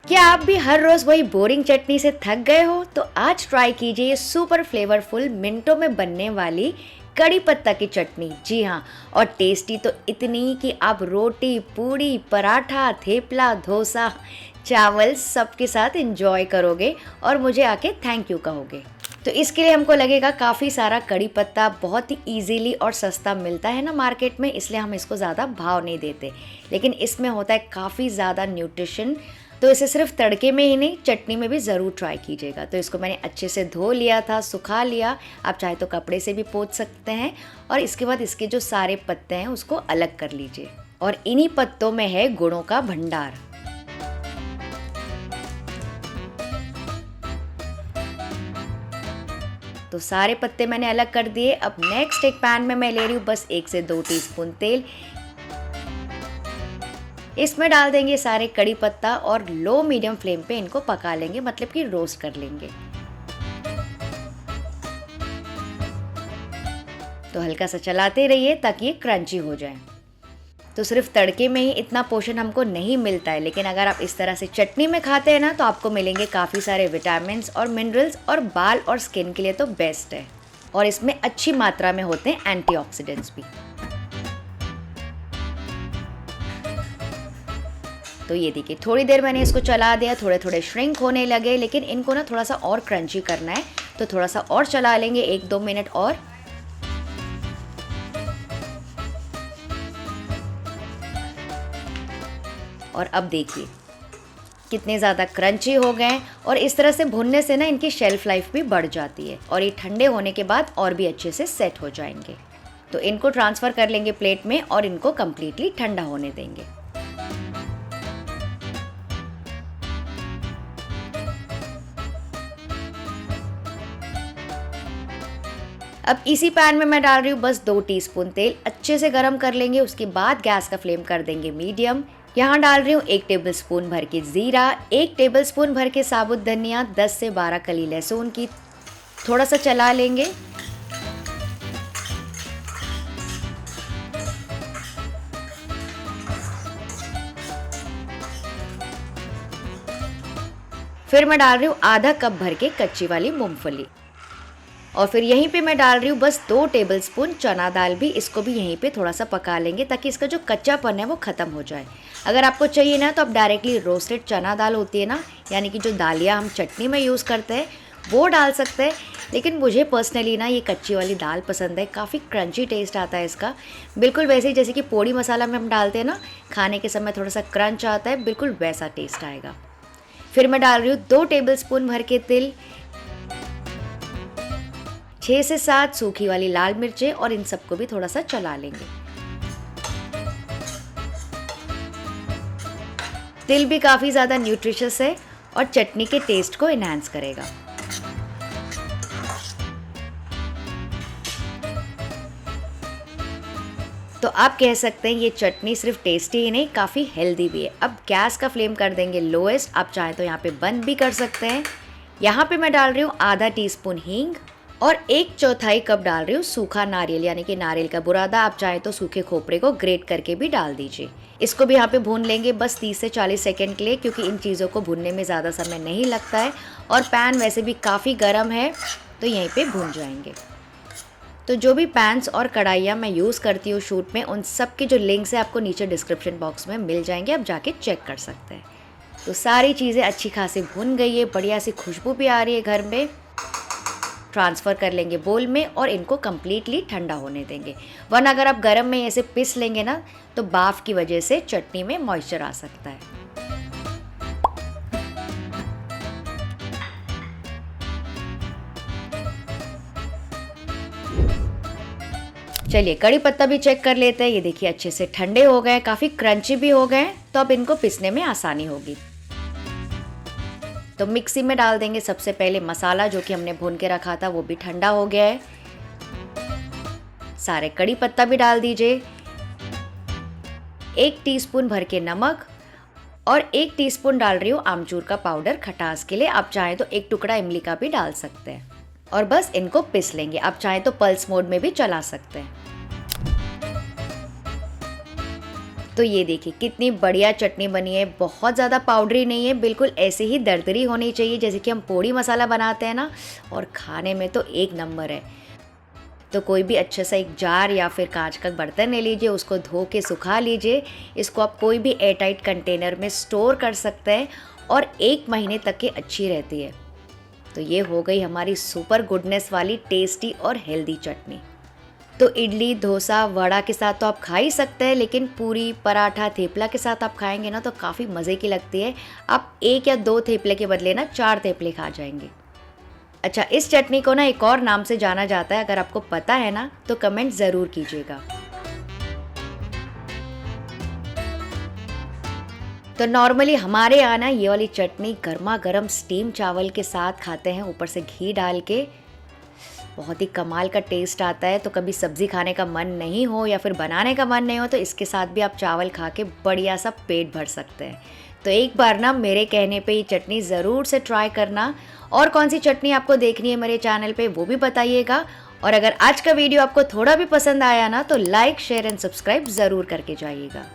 क्या आप भी हर रोज वही बोरिंग चटनी से थक गए हो? तो आज ट्राई कीजिए ये सुपर फ्लेवरफुल मिनटों में बनने वाली कड़ी पत्ता की चटनी। जी हाँ, और टेस्टी तो इतनी कि आप रोटी, पूड़ी, पराठा, थेपला, डोसा, चावल सबके साथ एंजॉय करोगे और मुझे आके थैंक यू कहोगे। तो इसके लिए हमको लगेगा काफ़ी सारा कड़ी पत्ता, बहुत ही इजीली और सस्ता मिलता है ना मार्केट में, इसलिए हम इसको ज़्यादा भाव नहीं देते। लेकिन इसमें होता है काफ़ी ज़्यादा न्यूट्रिशन, तो इसे सिर्फ तड़के में ही नहीं, चटनी में भी ज़रूर ट्राई कीजिएगा। तो इसको मैंने अच्छे से धो लिया था, सुखा लिया। आप चाहे तो कपड़े से भी पोंछ सकते हैं। और इसके बाद इसके जो सारे पत्ते हैं उसको अलग कर लीजिए। और इन्हीं पत्तों में है गुणों का भंडार। तो सारे पत्ते मैंने अलग कर दिए। अब नेक्स्ट एक पैन में मैं ले रही हूँ बस 1 से 2 टीस्पून तेल। इसमें डाल देंगे सारे कड़ी पत्ता और लो मीडियम फ्लेम पे इनको पका लेंगे, मतलब कि रोस्ट कर लेंगे। तो हल्का सा चलाते रहिए ताकि ये क्रंची हो जाए। तो सिर्फ तड़के में ही इतना पोषण हमको नहीं मिलता है, लेकिन अगर आप इस तरह से चटनी में खाते हैं ना तो आपको मिलेंगे काफ़ी सारे विटामिन्स और मिनरल्स, और बाल और स्किन के लिए तो बेस्ट है। और इसमें अच्छी मात्रा में होते हैं एंटीऑक्सीडेंट्स भी। तो ये देखिए, थोड़ी देर मैंने इसको चला दिया, थोड़े थोड़े श्रिंक होने लगे, लेकिन इनको ना थोड़ा सा और क्रंची करना है, तो थोड़ा सा और चला लेंगे, 1-2 मिनट और। और अब देखिए कितने ज़्यादा क्रंची हो गए। और इस तरह से भुनने से ना इनकी शेल्फ लाइफ भी बढ़ जाती है, और ये ठंडे होने के बाद और भी अच्छे से सेट हो जाएंगे। तो इनको ट्रांसफ़र कर लेंगे प्लेट में और इनको कम्प्लीटली ठंडा होने देंगे। अब इसी पैन में मैं डाल रही हूँ बस 2 टीस्पून तेल। अच्छे से गरम कर लेंगे, उसके बाद गैस का फ्लेम कर देंगे मीडियम। यहाँ डाल रही हूँ 1 टेबलस्पून भर के ज़ीरा, 1 टेबलस्पून भर के साबुत धनिया, 10 से 12 कली लहसुन की। थोड़ा सा चला लेंगे। फिर मैं डाल रही हूँ आधा कप भर के कच्ची वाली मूंगफली। और फिर यहीं पे मैं डाल रही हूँ बस 2 टेबलस्पून चना दाल भी। इसको भी यहीं पे थोड़ा सा पका लेंगे ताकि इसका जो कच्चापन है वो ख़त्म हो जाए। अगर आपको चाहिए ना तो आप डायरेक्टली रोस्टेड चना दाल होती है ना, यानी कि जो दालियाँ हम चटनी में यूज़ करते हैं, वो डाल सकते हैं। लेकिन मुझे पर्सनली ना ये कच्ची वाली दाल पसंद है, काफ़ी क्रंची टेस्ट आता है इसका। बिल्कुल वैसे ही जैसे कि पोड़ी मसाला में हम डालते हैं ना, खाने के समय थोड़ा सा क्रंच आता है, बिल्कुल वैसा टेस्ट आएगा। फिर मैं डाल रही हूँ 2 टेबलस्पून भर के तिल, 6 से 7 सूखी वाली लाल मिर्चें, और इन सबको भी थोड़ा सा चला लेंगे। तिल भी काफ़ी ज़्यादा न्यूट्रिशियस है और चटनी के टेस्ट को इन्हांस करेगा। तो आप कह सकते हैं ये चटनी सिर्फ टेस्टी ही नहीं, काफ़ी हेल्दी भी है। अब गैस का फ्लेम कर देंगे लोएस्ट। आप चाहें तो यहाँ पे बंद भी कर सकते हैं। यहाँ पे मैं डाल रही हूँ आधा टीस्पून हींग, और 1/4 कप डाल रही हूँ सूखा नारियल, यानी कि नारियल का बुरादा। आप चाहें तो सूखे खोपरे को ग्रेट करके भी डाल दीजिए। इसको भी यहाँ पे भून लेंगे बस 30 से 40 सेकेंड के लिए, क्योंकि इन चीज़ों को भूनने में ज़्यादा समय नहीं लगता है, और पैन वैसे भी काफ़ी गर्म है, तो यहीं पे भून जाएंगे। तो जो भी पैन्स और कढ़ाइयाँ मैं यूज़ करती हूँ शूट में, उन सब के जो लिंक्स है आपको नीचे डिस्क्रिप्शन बॉक्स में मिल जाएंगे, आप जाके चेक कर सकते हैं। तो सारी चीज़ें अच्छी खासी भुन गई है, बढ़िया सी खुशबू भी आ रही है घर में। ट्रांसफ़र कर लेंगे बोल में और इनको कम्प्लीटली ठंडा होने देंगे, वरना अगर आप गरम में ऐसे पीस लेंगे ना तो भाप की वजह से चटनी में मॉइस्चर आ सकता है। चलिए कड़ी पत्ता भी चेक कर लेते हैं। ये देखिए अच्छे से ठंडे हो गए, काफ़ी क्रंची भी हो गए, तो अब इनको पीसने में आसानी होगी। तो मिक्सी में डाल देंगे सबसे पहले मसाला, जो कि हमने भून के रखा था, वो भी ठंडा हो गया है। सारे कड़ी पत्ता भी डाल दीजिए, 1 टीस्पून भर के नमक, और 1 टीस्पून डाल रही हूँ आमचूर का पाउडर खटास के लिए। आप चाहें तो 1 टुकड़ा इमली का भी डाल सकते हैं, और बस इनको पीस लेंगे। आप चाहें तो पल्स मोड में भी चला सकते हैं। तो ये देखिए कितनी बढ़िया चटनी बनी है, बहुत ज़्यादा पाउडरी नहीं है, बिल्कुल ऐसे ही दरदरी होनी चाहिए जैसे कि हम पोड़ी मसाला बनाते हैं ना, और खाने में तो एक नंबर है। तो कोई भी अच्छे सा एक जार या फिर कांच का बर्तन ले लीजिए, उसको धो के सुखा लीजिए। इसको आप कोई भी एयरटाइट कंटेनर में स्टोर कर सकते हैं और 1 महीने तक की अच्छी रहती है। तो ये हो गई हमारी सुपर गुडनेस वाली टेस्टी और हेल्दी चटनी। तो इडली, डोसा, वड़ा के साथ तो आप खा ही सकते हैं, लेकिन पूरी, पराठा, थेपला के साथ आप खाएंगे ना तो काफ़ी मज़े की लगती है। आप 1 या 2 थेपले के बदले ना 4 थेपले खा जाएंगे। अच्छा, इस चटनी को ना एक और नाम से जाना जाता है, अगर आपको पता है ना तो कमेंट ज़रूर कीजिएगा। तो नॉर्मली हमारे यहाँ ना ये वाली चटनी गर्मा गर्म स्टीम चावल के साथ खाते हैं, ऊपर से घी डाल के। बहुत ही कमाल का टेस्ट आता है। तो कभी सब्ज़ी खाने का मन नहीं हो या फिर बनाने का मन नहीं हो तो इसके साथ भी आप चावल खा के बढ़िया सा पेट भर सकते हैं। तो एक बार ना मेरे कहने पे ये चटनी ज़रूर से ट्राई करना। और कौन सी चटनी आपको देखनी है मेरे चैनल पे वो भी बताइएगा। और अगर आज का वीडियो आपको थोड़ा भी पसंद आया ना तो लाइक, शेयर एंड सब्सक्राइब ज़रूर करके जाइएगा।